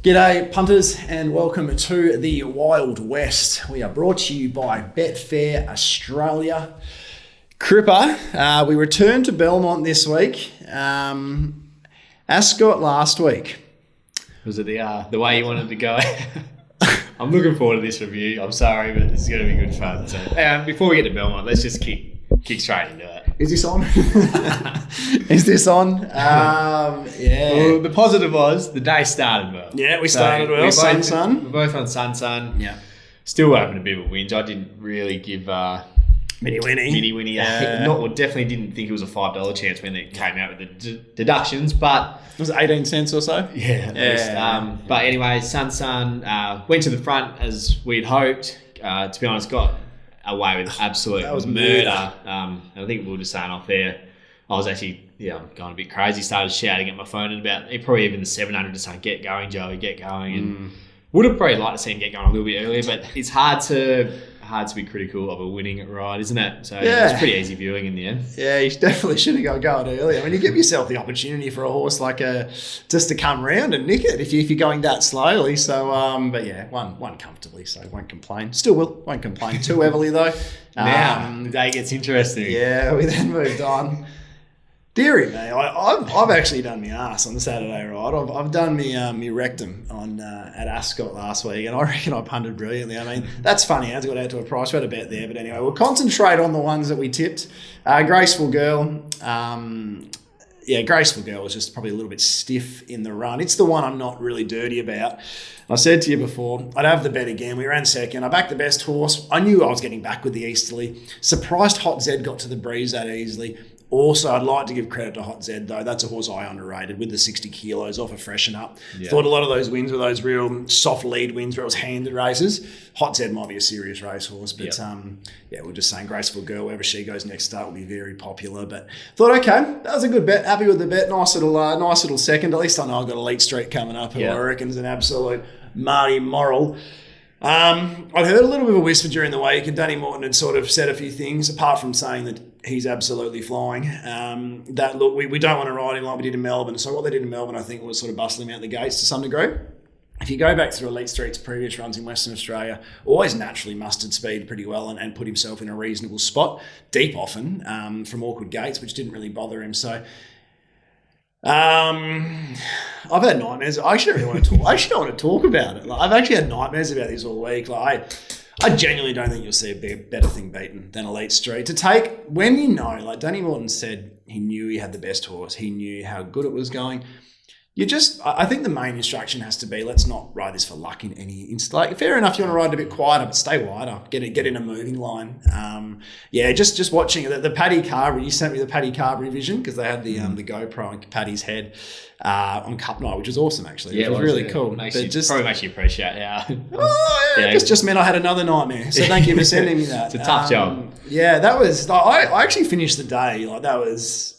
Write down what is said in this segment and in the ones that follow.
G'day punters and welcome to the Wild West. We are brought to you by Betfair Australia. Cripper, we returned to Belmont this week. Ascot last week. Was it the way you wanted to go? I'm looking forward to this review. I'm sorry, but it's going to be good fun. So before we get to Belmont, let's just kick straight into it. Is this on? Is this on? Yeah. Well, the positive was the day started well. Yeah, we started well. Sun. We're both on Sun. Yeah. Still having a bit of a whinge. I didn't really give Mini Winnie. Definitely didn't think it was a $5 chance when it came out with the deductions, but was it 18 cents or so? Yeah. Least. But anyway, Sun went to the front as we'd hoped. To be honest, got away with absolute murder. I think we were just saying off there, I was actually going a bit crazy. Started shouting at my phone at about probably even the 700 to say, "Get going, Joey, get going." And would have probably liked to see him get going a little bit earlier, but it's hard to be critical of a winning ride, isn't it? So it's pretty easy viewing in the end. Yeah, you definitely should have got going early. I mean, you give yourself the opportunity for a horse like just to come round and nick it if you're going that slowly. So, but yeah, won comfortably, so won't complain. Still won't complain too heavily though. Now the day gets interesting. Yeah, we then moved on. Deary me, I've actually done my arse on the Saturday ride. I've done me rectum on at Ascot last week, and I reckon I punted brilliantly. I mean, that's funny. It got out to a price. We had a bet there, but anyway, we'll concentrate on the ones that we tipped. Graceful Girl. Graceful Girl was just probably a little bit stiff in the run. It's the one I'm not really dirty about. I said to you before, I'd have the bet again. We ran second. I backed the best horse. I knew I was getting back with the Easterly. Surprised Hot Z got to the breeze that easily. Also, I'd like to give credit to Hot Z, though. That's a horse I underrated with the 60 kilos off a freshen up. Yeah. Thought a lot of those wins were those real soft lead wins where it was handed races. Hot Z might be a serious racehorse, but we're just saying Graceful Girl, wherever she goes next start, will be very popular. But thought, okay, that was a good bet. Happy with the bet. Nice little second. At least I know I've got Elite Street coming up, who I reckon is an absolute Marty Moral. I'd heard a little bit of a whisper during the week, and Danny Morton had sort of said a few things, apart from saying that he's absolutely flying. That look, we don't want to ride him like we did in Melbourne. So what they did in Melbourne, I think, was sort of bustling him out the gates to some degree. If you go back through Elite Street's previous runs in Western Australia, always naturally mustered speed pretty well and put himself in a reasonable spot, deep often, from awkward gates, which didn't really bother him. So I've had nightmares. I actually don't want to talk about it. Like, I've actually had nightmares about this all week. Like, I genuinely don't think you'll see a better thing beaten than Elite Street. To take, when you know, like Danny Morton said, he knew he had the best horse. He knew how good it was going. I think the main instruction has to be, let's not ride this for luck in any instant. Like, fair enough, you want to ride it a bit quieter, but stay wider. Get in a moving line. Just watching the Paddy Carberry. You sent me the Paddy Carberry vision because they had the GoPro on Paddy's head on Cup Night, which was awesome actually. Yeah, it was really cool. Probably makes you appreciate how. It just meant I had another nightmare. So thank you for sending me that. It's a tough job. Yeah, that was. I actually finished the day like that was.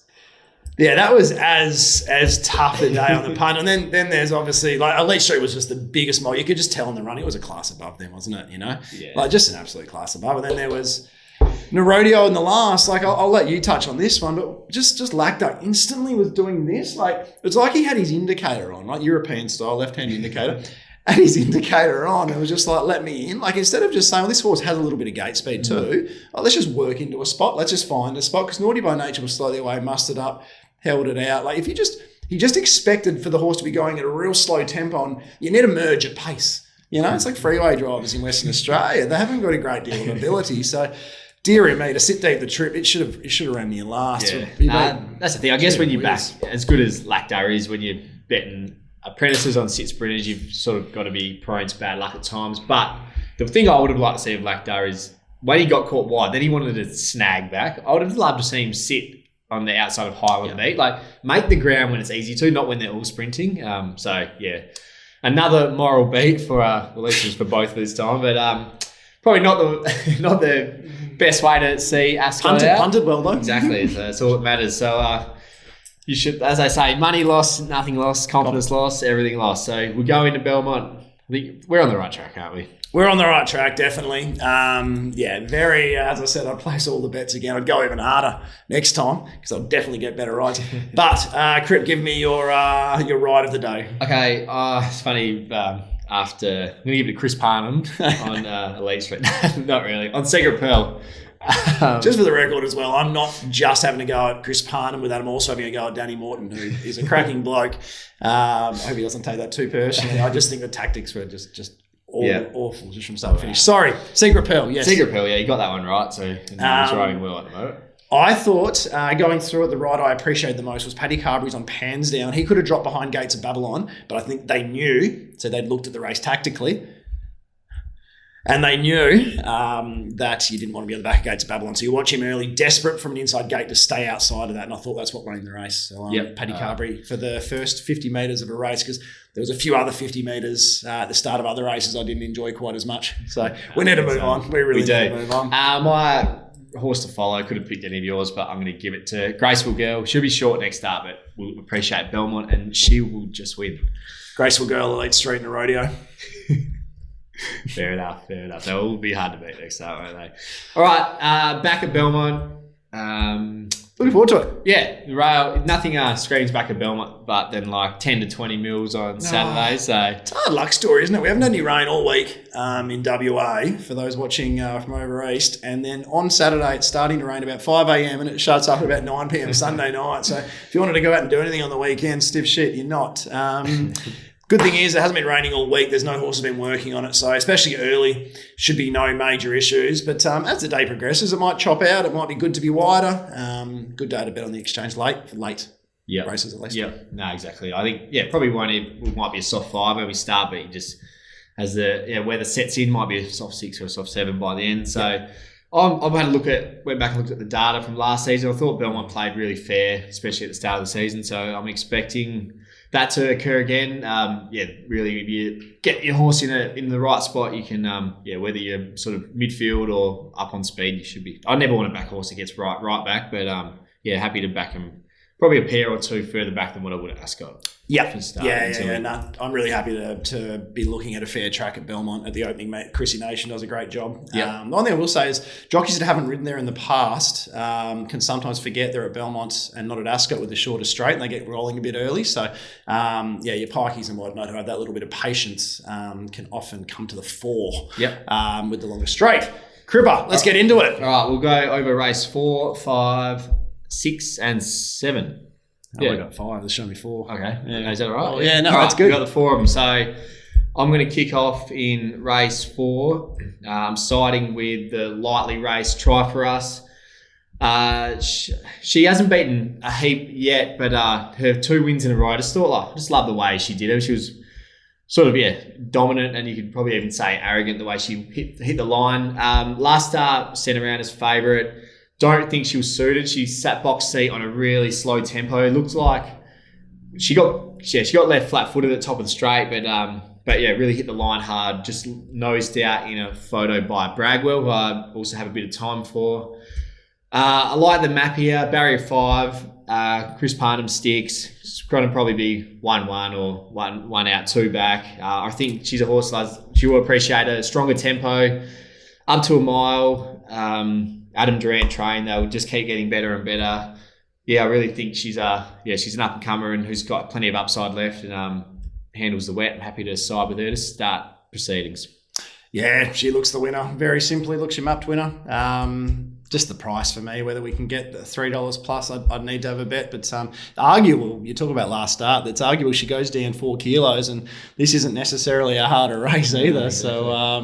Yeah, that was as tough a day on the punt. And then there's obviously, like, Elite Street was just the biggest mold. You could just tell in the running, it was a class above them, wasn't it? You know? Yeah. Like, just an absolute class above. And then there was Narodio in the last. Like, I'll let you touch on this one, but just Lacto instantly was doing this. Like, it's like he had his indicator on, like European style, left-hand indicator, and his indicator on. It was just like, let me in. Like, instead of just saying, well, this horse has a little bit of gate speed too, let's just work into a spot. Let's just find a spot. Because Naughty by Nature was slightly away, mustered up, held it out. Like, if he just expected for the horse to be going at a real slow tempo, and you need to merge at pace. You know, it's like freeway drivers in Western Australia. They haven't got a great deal of ability. So, dearie me, to sit deep the trip, it should have ran me last. Yeah. That's the thing. I guess when you back, as good as Lactar is, when you're betting apprentices on sit sprinters, you've sort of got to be prone to bad luck at times. But the thing I would have liked to see of Lactar is when he got caught wide, then he wanted to snag back. I would have loved to see him sit on the outside of Highland Meat. Like, make the ground when it's easy to, not when they're all sprinting. Another moral beat for, at least it was for both this time, but probably not the best way to see Ascot out. Punted well, though. Exactly. That's all that matters. So you should, as I say, money lost, nothing lost, confidence lost, everything lost. So we go into Belmont. I think we're on the right track, aren't we? We're on the right track, definitely. Very, as I said, I'd place all the bets again. I'd go even harder next time because I'll definitely get better odds. But, Crip, give me your ride of the day. Okay, it's funny. I'm going to give it to Chris Parnham on Elite Street. Not really. On Secret Pearl. Just for the record as well, I'm not just having to go at Chris Parnham with that. I'm also having a go at Danny Morton, who is a cracking bloke. I hope he doesn't take that too personally. I just think the tactics were just awful, just from start to finish. Sorry, Secret Pearl, yes. Secret Pearl, you got that one right. So he's riding well at the moment. I thought, going through it, the ride I appreciated the most was Paddy Carberry's on Pans Down. He could have dropped behind Gates of Babylon, but I think they knew, so they'd looked at the race tactically, and they knew that you didn't want to be on the back of Gates of Babylon. So you watch him early, desperate from an inside gate to stay outside of that, and I thought that's what won him the race. So Paddy Carberry for the first 50 metres of a race, because there was a few other 50 metres at the start of other races I didn't enjoy quite as much. So we need to move on. We really need to move on. My horse to follow, could have picked any of yours, but I'm going to give it to Graceful Girl. She'll be short next start, but we'll appreciate Belmont, and she will just win. Graceful Girl, Elite Street in a rodeo. Fair enough. They will be hard to beat next start, won't they? All right, back at Belmont. Looking forward to it. Yeah, the rail. Nothing screams back at Belmont, but then like 10 to 20 mils on Saturday. So it's a hard luck story, isn't it? We haven't had any rain all week in WA for those watching from over east, and then on Saturday it's starting to rain about 5 a.m. and it shuts up at about 9 p.m. Sunday night. So if you wanted to go out and do anything on the weekend, stiff shit, you're not. Good thing is it hasn't been raining all week. There's no horses been working on it. So especially early, should be no major issues. But as the day progresses, it might chop out. It might be good to be wider. Good day to bet on the exchange late races at least. Yeah, no, exactly. I think, probably might be a soft 5 when we start, but you just, as the weather sets in, might be a soft 6 or a soft 7 by the end. So I've went back and looked at the data from last season. I thought Belmont played really fair, especially at the start of the season. So I'm expecting that to occur again. Really, if you get your horse in the right spot, you can, whether you're sort of midfield or up on speed, you should be. I never want to back a horse that gets right back, but happy to back him probably a pair or two further back than what I would at Ascot. No, I'm really happy to be looking at a fair track at Belmont at the opening. Chrissy Nation does a great job. The one thing I will say is jockeys that haven't ridden there in the past can sometimes forget they're at Belmont and not at Ascot with the shorter straight, and they get rolling a bit early. So, your pikeys and whatnot who have that little bit of patience can often come to the fore with the longer straight. Cripper, let's get into it. All right, we'll go over race 4, 5, 6 and 7. I got 5. There's showing me 4. Okay. Yeah. Is that all right? Oh, yeah, no, that's good. We've got the 4 of them. So I'm going to kick off in race 4. I'm siding with the lightly raced Try For Us. She hasn't beaten a heap yet, but her 2 wins in a row, I just love the way she did it. She was sort of, dominant, and you could probably even say arrogant the way she hit the line. Last start, sent around as favourite. Don't think she was suited. She sat box seat on a really slow tempo. It looked like she got left flat-footed at the top of the straight, but really hit the line hard. Just nosed out in a photo by Bragwell, who I also have a bit of time for. I like the map here. Barrier 5, Chris Parnham sticks. It's going to probably be 1-1 or 1 out, 2 back. I think she's a horse she will appreciate a stronger tempo, up to a mile. Adam Durant trained, they'll just keep getting better and better. I really think she's an up-and-comer and who's got plenty of upside left and handles the wet. I'm happy to side with her to start proceedings. Yeah, she looks the winner. Very simply, looks your mapped winner. Just the price for me, whether we can get the $3 plus, I'd need to have a bet. But arguable, you talk about last start, it's arguable she goes down 4 kilos, and this isn't necessarily a harder race either. So,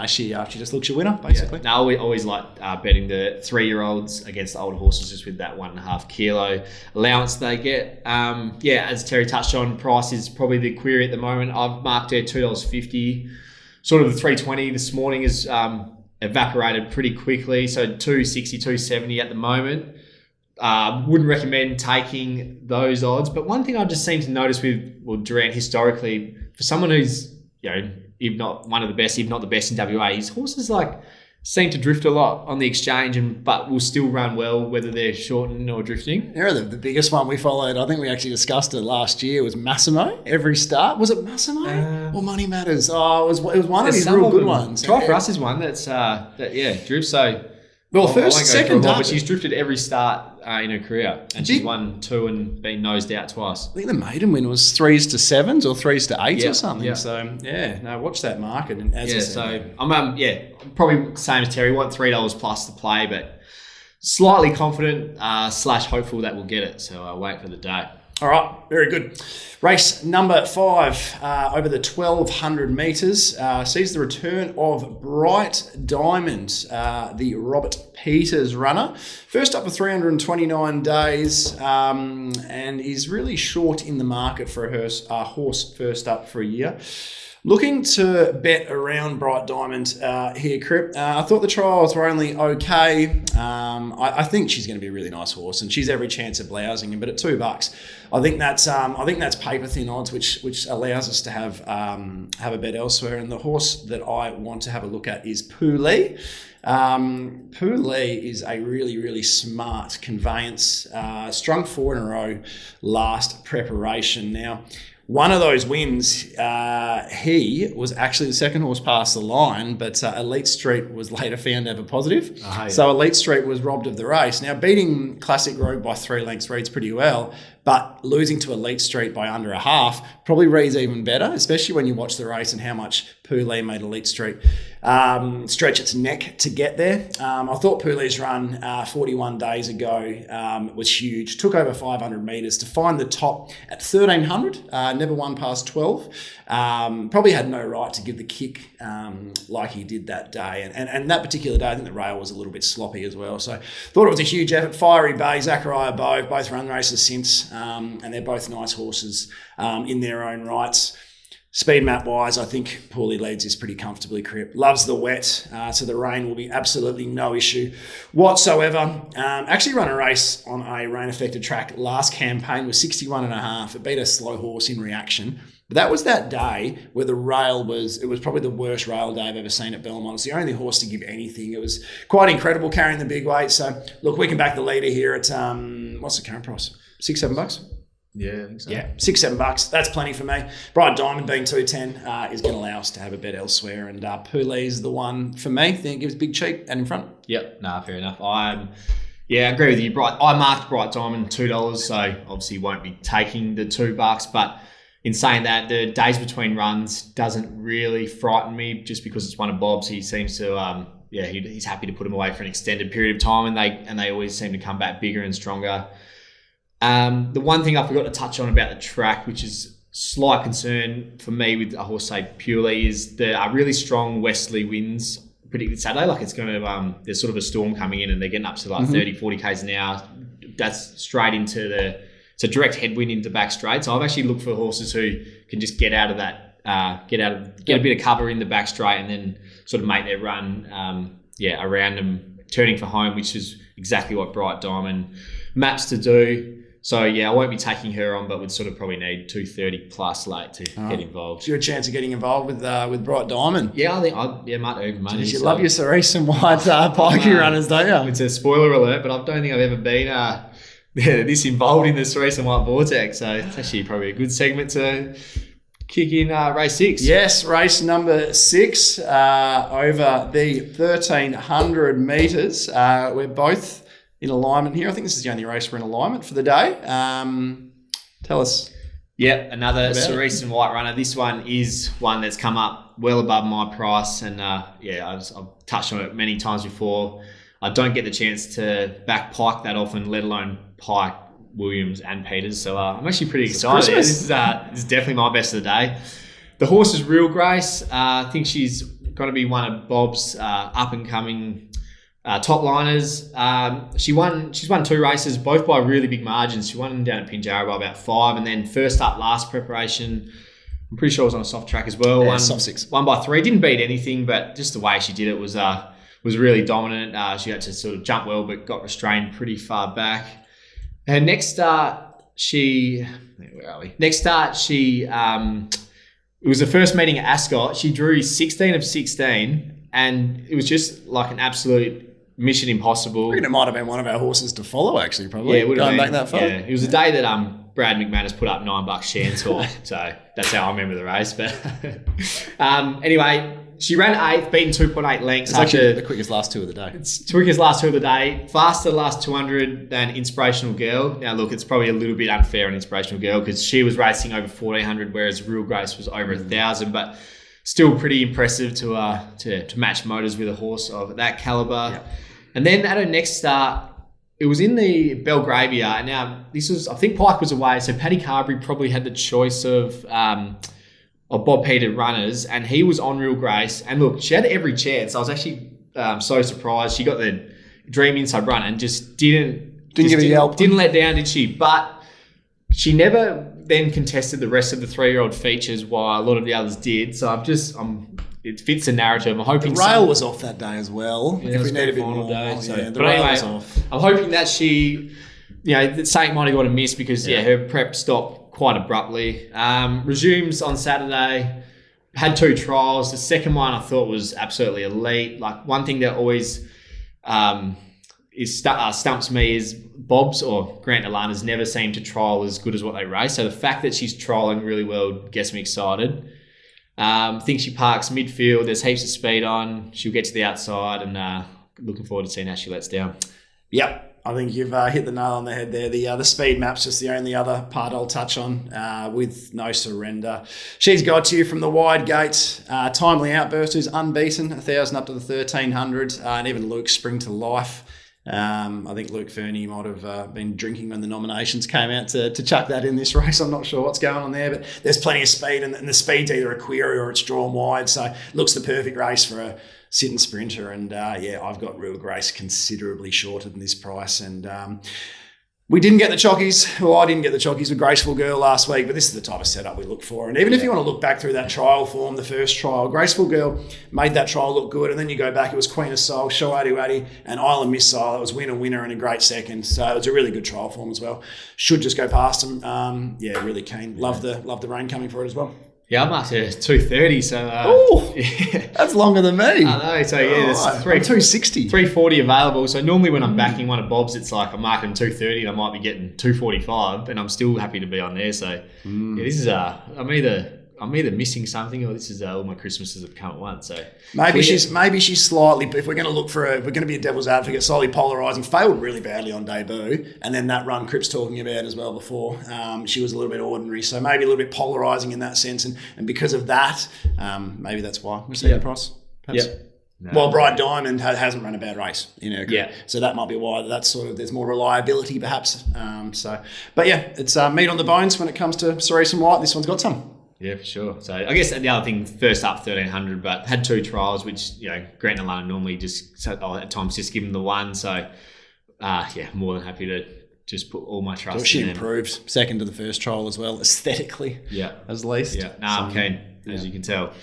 she just looks your winner, basically. Yeah. No, we always like betting the 3-year-olds against the older horses just with that 1.5 kilo allowance they get. As Terry touched on, price is probably the query at the moment. I've marked her $2.50. Sort of the 320 this morning is evaporated pretty quickly, so 260, 270 at the moment. Wouldn't recommend taking those odds, but one thing I just seem to notice with Durant historically, for someone who's if not one of the best, if not the best in WA, his horses seem to drift a lot on the exchange, but will still run well, whether they're shortening or drifting. Yeah, the biggest one we followed, I think we actually discussed it last year, was Massimo. Every start. Was it Massimo or Money Matters? Oh, it was one of his real good ones. Try for Us is one that's, drifts. So, well, second, but she's drifted every start in her career, and she's won 2 and been nosed out twice. I think the maiden win was 3s to 7s or 3s to 8s or something. Yep. So watch that market. And as I said, I'm probably same as Terry. Want $3 plus to play, but slightly confident / hopeful that we'll get it. So I'll wait for the day. All right, very good. Race number 5 over the 1,200 metres sees the return of Bright Diamond, the Robert Peters runner. First up for 329 days and is really short in the market for a horse first up for a year. Looking to bet around Bright Diamond here, Crip. I thought the trials were only okay. I think she's going to be a really nice horse, and she's every chance of blousing him. But at $2, I think that's paper thin odds, which allows us to have a bet elsewhere. And the horse that I want to have a look at is Poulet. Poulet is a really, really smart conveyance. Strung 4 in a row last preparation. Now, one of those wins, he was actually the second horse past the line, but Elite Street was later found to have a positive. So Elite Street was robbed of the race. Now, beating Classic Rogue by 3 lengths reads pretty well, but losing to Elite Street by under a half probably reads even better, especially when you watch the race and how much Poulet made Elite Street stretch its neck to get there. I thought Poulet's run 41 days ago was huge. Took over 500 metres to find the top at 1,300. Never won past 12. Probably had no right to give the kick like he did that day. And that particular day, I think the rail was a little bit sloppy as well. So thought it was a huge effort. Fiery Bay, Zachariah Bow, both run races since. And they're both nice horses in their own rights. Speed map wise, I think Paulie leads this pretty comfortably. Crip loves the wet, so the rain will be absolutely no issue whatsoever. Actually ran a race on a rain affected track last campaign with 61.5. It beat a slow horse in reaction. But that was that day where the rail it was probably the worst rail day I've ever seen at Belmont. It's the only horse to give anything. It was quite incredible carrying the big weight. So look, we can back the leader here at, what's the current price? $6-7? Yeah, I think so. Yeah, $6-7. That's plenty for me. Bright Diamond being 210 is going to allow us to have a bet elsewhere. And Poulet is the one for me. I think it gives big cheap and in front. Yep, fair enough. I agree with you. I marked Bright Diamond $2, so obviously won't be taking the $2. But in saying that, the days between runs doesn't really frighten me just because it's one of Bob's. He seems to, he's happy to put him away for an extended period of time, and they always seem to come back bigger and stronger. The one thing I forgot to touch on about the track, which is slight concern for me with a horse say Purely, is the really strong westerly winds predicted Saturday. Like it's going to, there's sort of a storm coming in and they're getting up to like 30, 40 k's an hour. That's straight into it's a direct headwind into back straight. So I've actually looked for horses who can just get out of that, get a bit of cover in the back straight and then sort of make their run, around them, turning for home, which is exactly what Bright Diamond maps to do. So, I won't be taking her on, but would sort of probably need 230 plus late to get involved. It's your chance of getting involved with Bright Diamond. Yeah, I think might even money. You love your Cerise and White pikey runners, don't you? It's a spoiler alert, but I don't think I've ever been this involved in the Cerise and White vortex. So it's actually probably a good segment to kick in race 6. Yes, race number 6 over the 1,300 metres. We're both in alignment here. I think this is the only race we're in alignment for the day. Tell us. Yep, another Cerise and White runner. This one is one that's come up well above my price, and I've touched on it many times before. I don't get the chance to back Pike that often, let alone Pike, Williams, and Peters. So I'm actually pretty excited. This is definitely my best of the day. The horse is Real Grace. I think she's going to be one of Bob's up and coming top liners. She's won 2 races, both by really big margins. She won down at Pinjarra by about 5, and then first up last preparation, I'm pretty sure it was on a soft track as well. Yeah, soft 6. Won by 3. Didn't beat anything, but just the way she did it was really dominant. She had to sort of jump well, but got restrained pretty far back. Her next start, it was the first meeting at Ascot. She drew 16 of 16. and it was just like an absolute mission impossible. I reckon it might have been one of our horses to follow, actually, probably. Yeah, it would have going been, back that far. Yeah, it was the day that Brad McManus put up $9 Shantor, so that's how I remember the race. But anyway, she ran 8th, beaten 2.8 lengths. It's actually the quickest last 2 of the day. It's quickest last 2 of the day. Faster last 200 than Inspirational Girl. Now, look, it's probably a little bit unfair on Inspirational Girl because she was racing over 1,400, whereas Real Grace was over 1,000. But still pretty impressive to match motors with a horse of that caliber. Yep. And then at her next start, it was in the Belgravia. And now this was, I think Pike was away, so Paddy Carberry probably had the choice of Bob Peter runners, and he was on Real Grace. And look, she had every chance. I was actually so surprised. She got the Dream Inside run and just didn't give a yelp. Didn't let down, did she? But she never then contested the rest of the 3-year-old features while a lot of the others did. So it fits the narrative. I'm hoping the rail was off that day as well. Yeah, if we need a bit final more. Day, so. Yeah, the but rail anyway, was off. I'm hoping that she, that something might have got a miss because her prep stopped quite abruptly. Resumes on Saturday. Had 2 trials. The second one I thought was absolutely elite. Like one thing that always stumps me is Bob's or Grant Alana's never seem to trial as good as what they race. So the fact that she's trialling really well gets me excited. Think she parks midfield. There's heaps of speed on. She'll get to the outside, and looking forward to seeing how she lets down. Yep. I think you've hit the nail on the head there. The speed map's just the only other part I'll touch on with No Surrender. She's got you from the wide gate. Timely Outburst is unbeaten, 1,000 up to the 1,300. And even Luke Spring to Life. I think Luke Fernie might have been drinking when the nominations came out to chuck that in this race. I'm not sure what's going on there, but there's plenty of speed, and the speed's either a query or it's drawn wide. So looks the perfect race for a sitting sprinter. And I've got Real Grace considerably shorter than this price. And we didn't get the chockies. Well, I didn't get the chockies with Graceful Girl last week, but this is the type of setup we look for. And even if you want to look back through that trial form, the first trial, Graceful Girl made that trial look good. And then you go back, it was Queen of Soul, Shoadu Addy, and Island Missile. It was winner, and a great second. So it was a really good trial form as well. Should just go past them. Really keen. Love the rain coming for it as well. Yeah, I'm up to 230, so... That's longer than me. I know, so there's 260. 340 available. So normally when I'm backing one of Bob's, it's like I'm marking 230 and I might be getting 245, and I'm still happy to be on there. So this is I'm either missing something, or this is all my Christmases have come at once. So maybe she's slightly. If we're going to look for we're going to be a devil's advocate, slightly polarising. Failed really badly on debut, and then that run Cripps talking about as well before. She was a little bit ordinary, so maybe a little bit polarising in that sense, and because of that, maybe that's why we're seeing price. Perhaps. Yep. No, well, Bright Diamond hasn't run a bad race in her career. Yeah. So that might be why that's sort of, there's more reliability perhaps. But it's meat on the bones when it comes to Cerise and White. This one's got some. Yeah, for sure. So I guess the other thing, first up 1,300, but had 2 trials, which, Grant and Alana normally at times just give them the one. So, more than happy to just put all my trust in she them. improved second to the first trial as well, aesthetically. Yeah. As least. Yeah. No, I'm keen, as you can tell.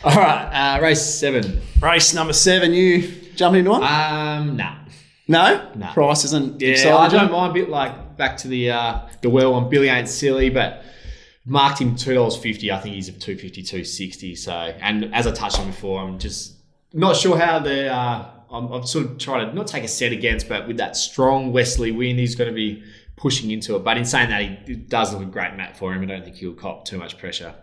All right, race 7. Race number 7, you jumping into one? Nah. No? Nah. Price isn't exciting. I don't mind a bit like back to the well on Billy Ain't Silly, but marked him $2.50. I think he's at 250, 260. So, and as I touched on before, I'm just not sure how I'm sort of trying to not take a set against, but with that strong Wesley wind, he's going to be pushing into it. But in saying that, it does look a great map for him. I don't think he'll cop too much pressure.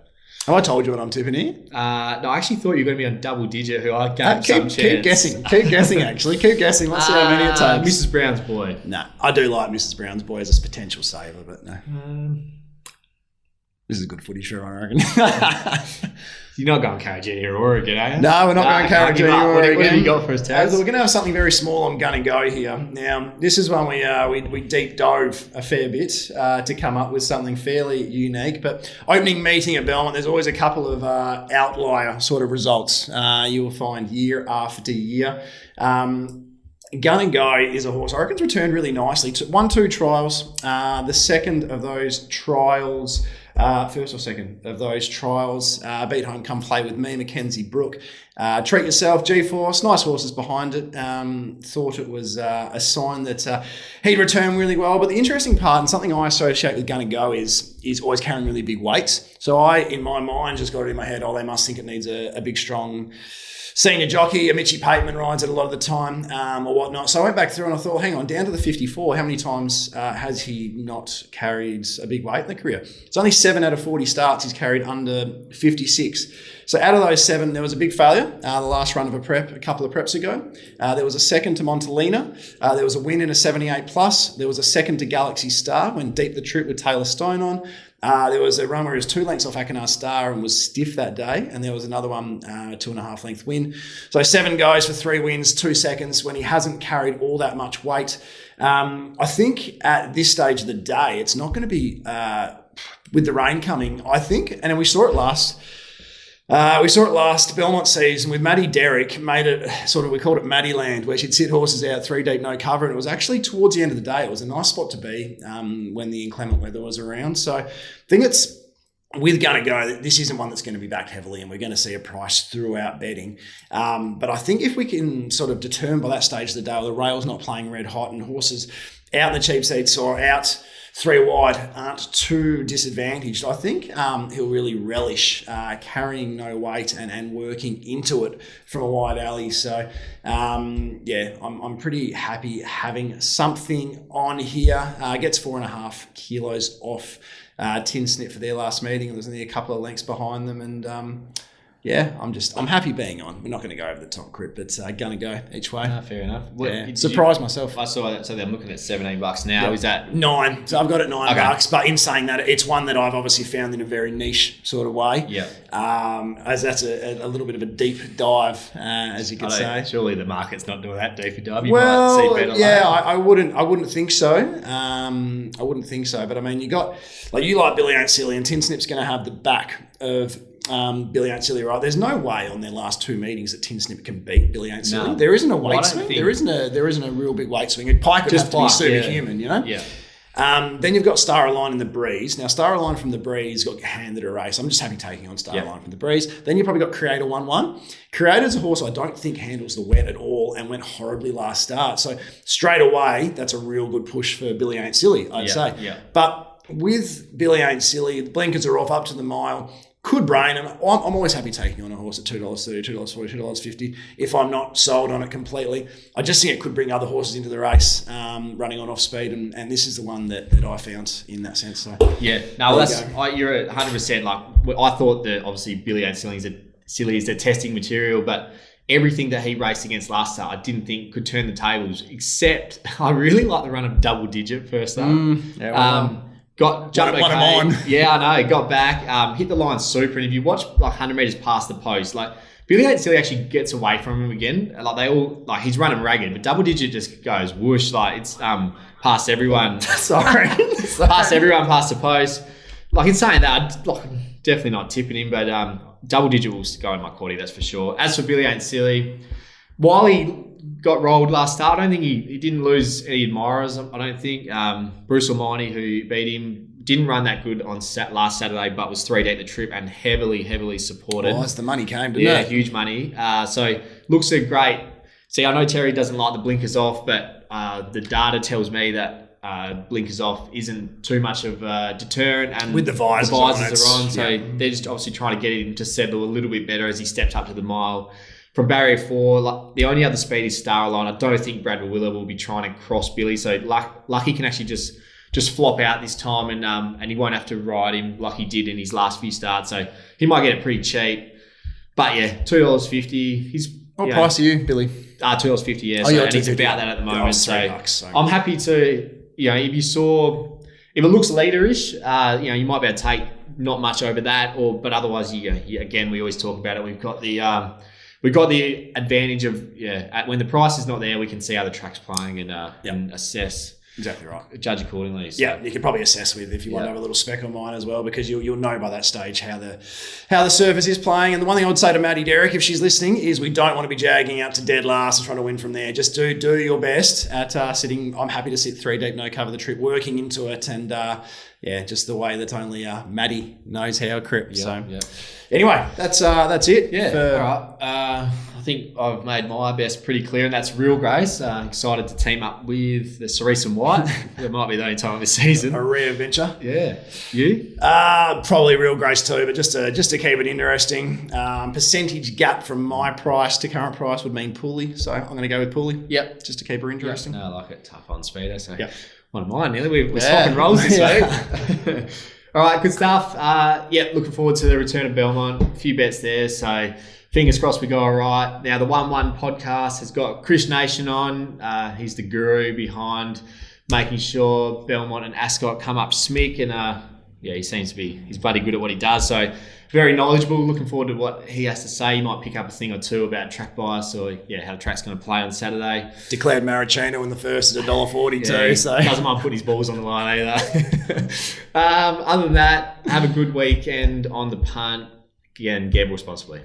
Have I told you what I'm tipping here? No, I actually thought you were going to be on double digit, who I gave some chance. Keep guessing. Keep guessing, actually. Keep guessing. Let's see how many it takes. Mrs. Brown's Boy. No, I do like Mrs. Brown's Boy as a potential saver, but no. This is a good footy show, I reckon. You're not going Carragini or Oregon, are you? No, we're not going Carragini or Oregon. What have you got for us, Taz? We're going to have something very small on Gun and Go here. Now, this is one we deep dove a fair bit to come up with something fairly unique. But opening meeting at Belmont, there's always a couple of outlier sort of results you will find year after year. Gun and Go is a horse I reckon's returned really nicely. 1-2 trials. The second of those trials... first or second of those trials, beat home, come play with me, Mackenzie Brook. Treat Yourself, G-Force, nice horses behind it. Thought it was a sign that he'd return really well. But the interesting part, and something I associate with Gun and Go, is always carrying really big weights. So I, in my mind, just got it in my head, they must think it needs a big, strong senior jockey, Amici Pateman rides it a lot of the time or whatnot. So I went back through and I thought, hang on, down to the 54, how many times has he not carried a big weight in the career? It's only 7 out of 40 starts he's carried under 56. So out of those 7, there was a big failure, the last run of a couple of preps ago. There was a second to Montalina. There was a win in a 78 plus. There was a second to Galaxy Star when Deep the Trip with Taylor Stone on. There was a run where he was 2 lengths off Akinar Star and was stiff that day. And there was another one, 2.5 length win. So 7 goes for 3 wins, 2 seconds when he hasn't carried all that much weight. I think at this stage of the day, it's not going to be, with the rain coming, I think, and then we saw it last Belmont season with Maddie Derrick, made it we called it Maddie Land, where she'd sit horses out 3 deep, no cover. And it was actually towards the end of the day. It was a nice spot to be when the inclement weather was around. So I think it's with Gonna Go, this isn't one that's going to be backed heavily and we're going to see a price throughout betting. But I think if we can sort of determine by that stage of the day, the rail's not playing red hot and horses out in the cheap seats or out 3 wide aren't too disadvantaged, I think he'll really relish carrying no weight and working into it from a wide alley. So, I'm pretty happy having something on here. Gets 4.5 kilos off Tin Snip for their last meeting. There's only a couple of lengths behind them. And, I'm happy being on. We're not going to go over the top, Crip, but Gonna Go each way. No, fair enough. Surprised myself. I saw that, so I'm looking at $17 now. Yep. Is that 9? So I've got it $9, but in saying that, it's one that I've obviously found in a very niche sort of way. Yeah. As that's a little bit of a deep dive, as you could say. Surely the market's not doing that deep a dive. I wouldn't think so. I wouldn't think so. But I mean, you like Billy Ain't Silly, and Tin Snip's going to have the back of Billy Ain't Silly, right? There's no way on their last 2 meetings that Tin Snip can beat Billy Ain't Silly. No. There isn't a weight swing. There isn't a real big weight swing. Pike would have to be superhuman, you know? Yeah. Then you've got Star Align in the Breeze. Now, Star Align from the Breeze got handed a race. I'm just happy taking on Star Align from the Breeze. Then you've probably got Creator 1-1. Creator's a horse I don't think handles the wet at all and went horribly last start. So straight away, that's a real good push for Billy Ain't Silly, I'd say. Yeah. But with Billy Ain't Silly, the blinkers are off up to the mile. Could brain him. I'm always happy taking on a horse at $2.30, $2.40, $2.50 if I'm not sold on it completely. I just think it could bring other horses into the race running on off speed, and this is the one that I found in that sense. So yeah, no, you're 100%. Like I thought that obviously Billy Ain't Silly is a testing material, but everything that he raced against last start, I didn't think could turn the tables. Except I really like the run of Double Digit first start. Jumped one of mine. Yeah, I know. Got back, hit the line super. And if you watch 100 meters past the post, Billy Ain't Silly actually gets away from him again. He's running ragged, but Double Digit just goes whoosh. It's past everyone. Sorry. Past everyone, past the post. In saying that, definitely not tipping him, but Double Digit will go in my quaddy, that's for sure. As for Billy Ain't Silly, while he got rolled last start, I don't think he didn't lose any admirers. I don't think Bruce Almighty, who beat him, didn't run that good on last Saturday, but was 3 deep the trip and heavily supported. Oh, as the money came, didn't it? Yeah, huge money. So looks a great. See, I know Terry doesn't like the blinkers off, but the data tells me that blinkers off isn't too much of a deterrent, and with the visors are on. So they're just obviously trying to get him to settle a little bit better as he steps up to the mile. From barrier 4, the only other speed is Star Line. I don't think Brad Willer will be trying to cross Billy, so Lucky can actually just flop out this time, and he won't have to ride him like he did in his last few starts. So he might get it pretty cheap. But yeah, $2.50. What price are you, Billy? $2.50. Yeah. And he's about that at the moment. So I'm happy to. If it looks leaderish, you might be able to take not much over that, but otherwise, again, we always talk about it. We've got the advantage of when the price is not there, we can see how the track's playing and assess. Exactly right. Judge accordingly. So. Yeah, you can probably assess with if you want to have a little spec on mine as well, because you'll know by that stage how the surface is playing. And the one thing I would say to Maddie Derrick, if she's listening, is we don't want to be jagging out to dead last and trying to win from there. Just do your best at sitting. I'm happy to sit 3 deep, no cover the trip, working into it, and just the way that only Maddie knows how, Crip. Anyway, that's it. Yeah. All right. I think I've made my best pretty clear, and that's Real Grace. Excited to team up with the Cerise and White. fight. It might be the only time this season. A rare venture. Yeah. You? Probably Real Grace too, but just to keep it interesting. Percentage gap from my price to current price would mean Pooley, so I'm going to go with Pooley. Yep. Just to keep her interesting. Yep. No, I like it. Tough on Speedo. So yep. One of mine, nearly. We're swapping roles this week. All right, good stuff. Looking forward to the return of Belmont. A few bets there, so fingers crossed we go all right. Now, the 1-1 podcast has got Chris Nation on. He's the guru behind making sure Belmont and Ascot come up smick, and he seems to be, he's bloody good at what he does. So very knowledgeable. Looking forward to what he has to say. He might pick up a thing or two about track bias or how the track's going to play on Saturday. Declared Maricino in the first at $1.42. So doesn't mind putting his balls on the line either. Other than that, have a good weekend on the punt. Again, gamble responsibly.